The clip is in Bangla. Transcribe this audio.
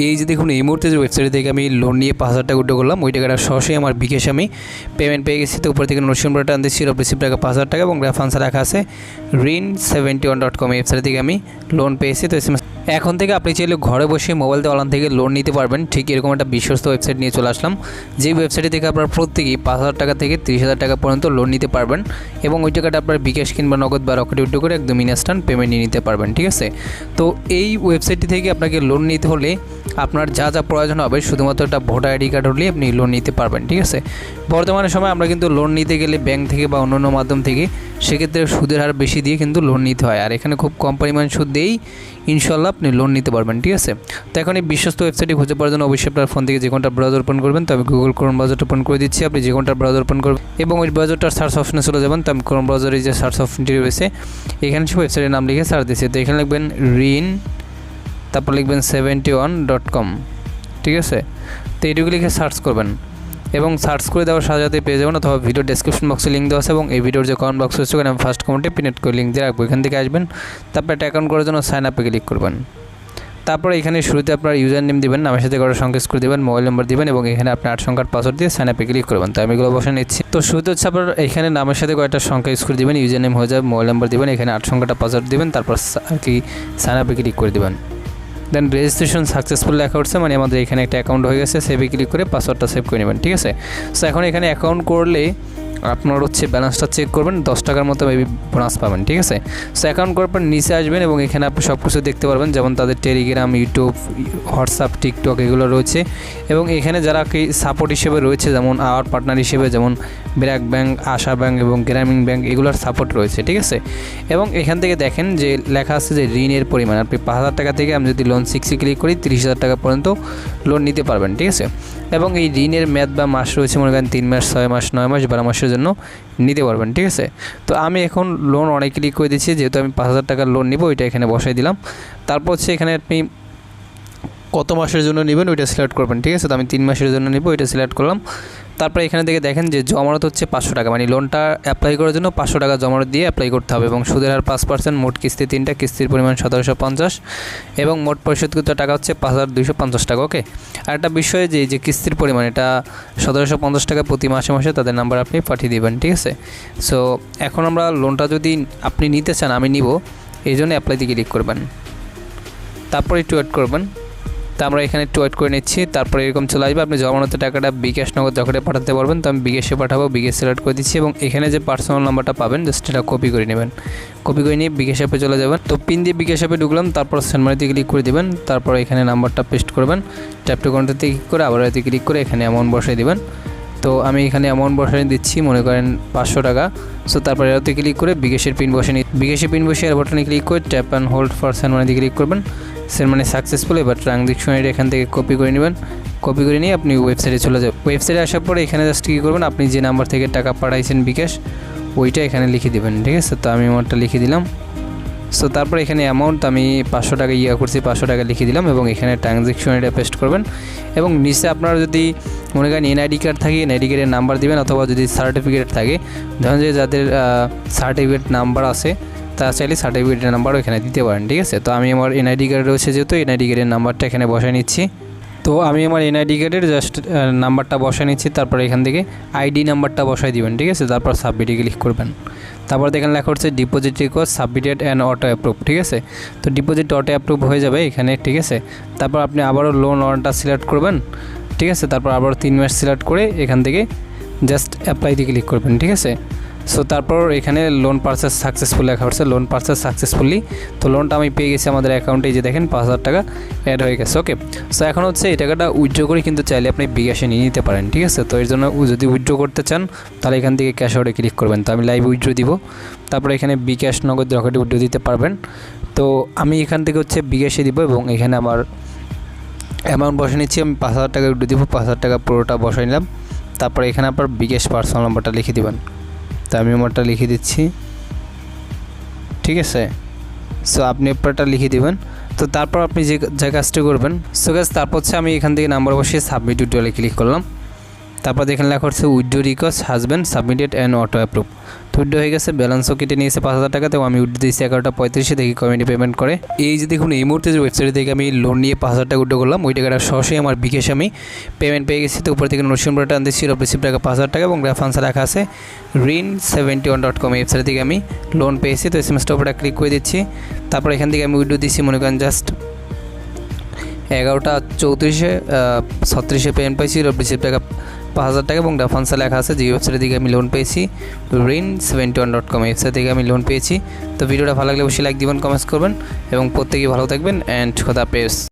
এই যে দেখুন এই মুহূর্তে যে ওয়েবসাইট থেকে আমি লোন নিয়ে 5,000 টাকা উইথড্র করলাম, ওই টাকাটা সরাসরি আমার বিকাশে আমি পেমেন্ট পেয়ে গেছি। তো উপর থেকে নোটিফিকেশন টান দিচ্ছি রিসিভ টাকা 5,000 টাকা এবং রেফারেন্স রাখা আছে rin71.com ওয়েবসাইট থেকে আমি লোন পেয়েছি। তো এখন থেকে আপনি চাইলে ঘরে বসে মোবাইল দিয়ে অনলাইন থেকে লোন নিতে পারবেন। ঠিক এরকম একটা বিশ্বস্ত ওয়েবসাইট নিয়ে চলে আসলাম, যে ওয়েবসাইট থেকে আপনার প্রত্যেকেই 5,000 টাকা থেকে 30,000 টাকা পর্যন্ত লোন নিতে পারবেন এবং ওই টাকাটা আপনার বিকাশ কিংবা নগদ বা রকেট উইথড্র করে একদম ইনস্ট্যান্ট পেমেন্ট নিয়ে নিতে পারবেন। ঠিক আছে, তো এই ওয়েবসাইটটি থেকে আপনাকে লোন নিতে হলে আপনার যা যা প্রয়োজন হবে শুধুমাত্র একটা ভোটার আইডি কার্ড হলেই আপনি লোন নিতে পারবেন। ঠিক আছে, বর্তমানে সময় আমরা কিন্তু লোন নিতে গেলে ব্যাংক থেকে বা অন্যান্য মাধ্যম থেকে সেক্ষেত্রে সুদের হার বেশি দিয়ে কিন্তু লোন নিতে হয়, আর এখানে খুব কম পরিমাণ সুদ দিয়েই ইনশাল্লাহ আপনি লোন নিতে পারবেন। ঠিক আছে, তো এখন এই বিশ্বস্ত ওয়েবসাইটটি খুঁজে পাওয়ার জন্য অবশ্যই আপনার ফোন থেকে যে কোনটা ব্রাউজার ওপেন করবেন। তো আমি গুগল ক্রোম ব্রাউজার ওপেন করে দিচ্ছি, আপনি যে কোনটা ব্রাউজার ওপেন করবেন এবং ওই ব্রাউজারটার সার্চ অপশনে চলে যাবেন। তো আমি ক্রোম ব্রাউজারে যে সার্চ অপশনটি রয়েছে এখানে সে ওয়েবসাইটের নাম লিখে সার্চ দিচ্ছি। তো এখানে লিখবেন রিন, তারপর লিখবেন 71.com। ঠিক আছে, তো এইটুকু লিখে সার্চ করবেন এবং সার্চ করে দেওয়ার সাথে সাথে পেয়ে যাবেন, অথবা ভিডিও ডেসক্রিপশন বক্সে লিঙ্ক দেওয়া আছে এবং এই ভিডিওর যে কমেন্ট বক্স রয়েছে ওখানে আমি ফার্স্ট কমেন্টে পিনেট করে লিঙ্ক দিয়ে রাখবো। এখান থেকে আসবেন, তারপর একটা অ্যাকাউন্ট করার জন্য সাইন আপে ক্লিক করবেন। তারপরে এখানে শুরুতে আপনার ইউজার নেম দিবেন, নামের সাথে করার সংকেত করে দেবেন, মোবাইল নাম্বার দিবেন এবং এখানে আপনি 8 সংখ্যার পাসওয়ার্ড দিয়ে সাইন আপে ক্লিক করবেন। তো আমি এগুলো বসে নিচ্ছি। তো শুরুতে হচ্ছে আপনার এখানে নামের সাথে কয়েকটা সংখ্যা ইউজ করে দেবেন, ইউজার নেম হয়ে যাবে, মোবাইল নাম্বার দিবেন, এখানে 8 সংখ্যাটা পাসওয়ার্ড দিবেন, তারপর আর কি সাইন আপে ক্লিক করে দেবেন। দেন রেজিস্ট্রেশন সাকসেসফুল লেখা উঠছে, মানে আমাদের এখানে একটা অ্যাকাউন্ট হয়ে গেছে। সেভে ক্লিক করে পাসওয়ার্ডটা সেভ করে নেবেন। ঠিক আছে, সো এখন এখানে অ্যাকাউন্ট করলে আপনার হচ্ছে ব্যালেন্সটা চেক করবেন, 10 টাকার মতো মেবি বোনাস পাবেন। ঠিক আছে, সো অ্যাকাউন্ট করার পর নিচে আসবেন এবং এখানে আপনি সব কিছু দেখতে পারবেন, যেমন তাদের টেলিগ্রাম, ইউটিউব, হোয়াটসঅ্যাপ, টিকটক এগুলো রয়েছে এবং এখানে যারা কি সাপোর্ট হিসেবে রয়েছে, যেমন আওয়ার পার্টনার হিসেবে যেমন ব্র্যাক ব্যাংক, আশা ব্যাংক এবং গ্রামীণ ব্যাংক এগুলোর সাপোর্ট রয়েছে। ঠিক আছে, এবং এখান থেকে দেখেন যে লেখা আছে যে ঋণের পরিমাণ আপনি 5,000 টাকা থেকে আমি যদি লোন 6 ক্লিক করি 30,000 টাকা পর্যন্ত লোন নিতে পারবেন। ঠিক আছে, এবং এই ঋণের মেয়াদ বা মাস রয়েছে মনে করেন 3 মাস, 6 মাস, 9 মাস, 12 মাসের জন্য নিতে পারবেন। ঠিক আছে, তো আমি এখন লোন অনেক ক্লিক করে দিচ্ছি, যেহেতু আমি 5,000 টাকার লোন নিব ওইটা এখানে বসাই দিলাম। তারপর হচ্ছে এখানে আপনি কত মাসের জন্য নেবেন ওইটা সিলেক্ট করবেন। ঠিক আছে, তো আমি 3 মাসের জন্য নিব, ওইটা সিলেক্ট করলাম। তারপরে এখানে থেকে দেখেন যে জমানত হচ্ছে 500 টাকা, মানে লোনটা অ্যাপ্লাই করার জন্য 500 টাকা জমানত দিয়ে অ্যাপ্লাই করতে হবে এবং সুদের হার 5%, মোট কিস্তি 3টা, কিস্তির পরিমাণ 1750 এবং মোট পরিশোধকৃত টাকা হচ্ছে 5,250 টাকা। ওকে, আর একটা বিষয় যে এই যে কিস্তির পরিমাণ এটা 1750 টাকা প্রতি মাসে মাসে তাদের নাম্বার আপনি পাঠিয়ে দেবেন। ঠিক আছে, সো এখন আমরা লোনটা যদি আপনি নিতে চান, আমি নিব, এই জন্য অ্যাপ্লাইতে ক্লিক করবেন, তারপর একটু ওয়েট করবেন। তো আমরা এখানে একটু ওয়েট করে নিচ্ছি, তারপরে এরকম চলে আসবে, আপনি জমানোতে টাকাটা বিকাশ নগদ রকেটে পাঠাতে পারবেন। তো আমি বিকাশে পাঠাবো, বিকাশ সিলেক্ট করে দিচ্ছি এবং এখানে যে পার্সোনাল নাম্বারটা পাবেন জাস্ট এটা কপি করে নেবেন, কপি করে নিয়ে বিকাশ অ্যাপে চলে যাবেন। তো পিন দিয়ে বিকাশ অ্যাপে ঢুকলাম, তারপর সেন্ড মানিতে ক্লিক করে দেবেন, তারপর এখানে নাম্বারটা পেস্ট করবেন, ট্যাপ টু কন্ট্যাক্টে ক্লিক করে আবার এতে ক্লিক করে এখানে অ্যামাউন্ট বসাই দেবেন। তো আমি এখানে অ্যামাউন্ট বসাই দিচ্ছি মনে করেন 500 টাকা। সো তারপর এতে ক্লিক করে বিকাশের পিন বসে নিই, বিকাশের পিন বসে আর বাটনে ক্লিক করে tap and hold for send মানিতে ক্লিক করবেন। Send money successful. এবার ট্রানজ্যাকশন আইডি এখান থেকে কপি করে নেবেন, কপি করে নিয়ে আপনি ওয়েবসাইটে চলে যাবেন। ওয়েবসাইটে আসার পরে এখানে জাস্ট কী করবেন, আপনি যে নাম্বার থেকে টাকা পাঠাইছেন বিকাশ ওইটা এখানে লিখে দেবেন। ঠিক আছে, তো আমি আমারটা লিখে দিলাম। সো তারপর এখানে অ্যামাউন্ট আমি 500 টাকা করছি, 500 টাকা লিখে দিলাম এবং এখানে ট্রানজ্যাকশন আইডি পেস্ট করবেন এবং নিচে আপনার যদি মনে করেন এনআইডি কার্ড থাকে এনআইডি কার্ডের নাম্বার দিবেন, অথবা যদি সার্টিফিকেট থাকে, ধরেন যে যাদের সার্টিফিকেট নাম্বার আছে তারা চাইলে সার্টিফিকেটের নাম্বারও এখানে দিতে পারেন। ঠিক আছে, তো আমি আমার এনআইডি কার্ড রয়েছে যেহেতু এনআইডি কার্ডের নাম্বারটা এখানে বসায় নিচ্ছি। তো আমি আমার এনআইডি কার্ডের জাস্ট নাম্বারটা বসায় নিচ্ছি, তারপর এখান থেকে আইডি নাম্বারটা বসাই দিবেন। ঠিক আছে, তারপর সাবমিটে ক্লিক করবেন। তারপর দেখেন লেখা হচ্ছে deposit request submitted and auto approve. ঠিক আছে, তো ডিপোজিট অটো অ্যাপ্রুভ হয়ে যাবে এখানে। ঠিক আছে, তারপর আপনি আবারও লোন অর্ডারটা সিলেক্ট করবেন। ঠিক আছে, তারপর আবারও 3 মাস সিলেক্ট করে এখান থেকে জাস্ট অ্যাপ্লাইতে ক্লিক করবেন। ঠিক আছে, সো তারপর এখানে লোন পারচেস সাকসেসফুল লেখা হচ্ছে, লোন পারচেস সাকসেসফুলি। তো লোনটা আমি পেয়ে গেছি আমাদের অ্যাকাউন্টে, যে দেখেন 5,000 টাকা অ্যাড হয়ে গেছে। ওকে, সো এখন হচ্ছে এই টাকাটা উইথড্র করে কিন্তু চাইলে আপনি বিকাশে নিয়ে নিতে পারেন। ঠিক আছে, তো এর জন্য যদি উইথড্র করতে চান তাহলে এখান থেকে ক্যাশ আউটে ক্লিক করবেন। তো আমি লাইভ উইথড্র দিব, তারপর এখানে বিকাশ নগদ রকেটে উইথড্র দিতে পারবেন। তো আমি এখান থেকে হচ্ছে বিকাশে দিব এবং এখানে আমার অ্যামাউন্ট বসে নিচ্ছি, আমি 5,000 টাকা উইথড্র দিব, 5,000 টাকা পুরোটা বসাই নিলাম। তারপর এখানে আপনার বিকাশ পার্সোনাল নাম্বারটা লিখে দেবেন, তো আমি আমারটা লিখে দিচ্ছি। ঠিক আছে, সো আপনি আপনারটা লিখে দেবেন। তো তারপর আপনি যে কাজটা করবেন, সো গাইস তারপর হচ্ছে আমি এখান থেকে নাম্বার বসিয়ে সাবমিট উইথড্রলে ক্লিক করলাম। তারপর দেখেন লেখা হচ্ছে withdraw request husband submitted and auto approve. তো উইথড্র হয়ে গেছে, ব্যালেন্সও কেটে নিয়েছে 5,000 টাকা। তো আমি উইথড্র দিয়েছি 11:35, দেখি কমিটি পেমেন্ট করে। এই যে দেখুন এই মুহূর্তে যে ওয়েবসাইট থেকে আমি লোন নিয়ে 5,000 টাকা উইথড্র করলাম, ওই টাকাটা সরাসরি আমার বিকাশে আমি পেমেন্ট পেয়ে গেছি। তো উপর থেকে নোটিফিকেশন টান দিচ্ছি রিসিভ টাকা 5,000 টাকা এবং রেফারেন্স রাখা আছে rin71.com ওয়েবসাইট থেকে আমি লোন পেয়েছি। তো এসএমএসটা উপরটা ক্লিক করে দিচ্ছি। তারপর এখান থেকে আমি উইথড্র দিচ্ছি মনে করেন জাস্ট 11:34 পেমেন্ট পাইছি, রিসিভ টাকা 5,000 টাকা এবং রেফারেন্সে লেখা আছে যে ওয়েবসাইট থেকে আমি লোন পেয়েছি rin71.com ওয়েবসাইট থেকে আমি লোন পেয়েছি। তো ভিডিওটা ভালো লাগলে অবশ্যই লাইক দিবেন, কমেন্টস করবেন এবং প্রত্যেকেই ভালো থাকবেন অ্যান্ড খোদা হাফেজ।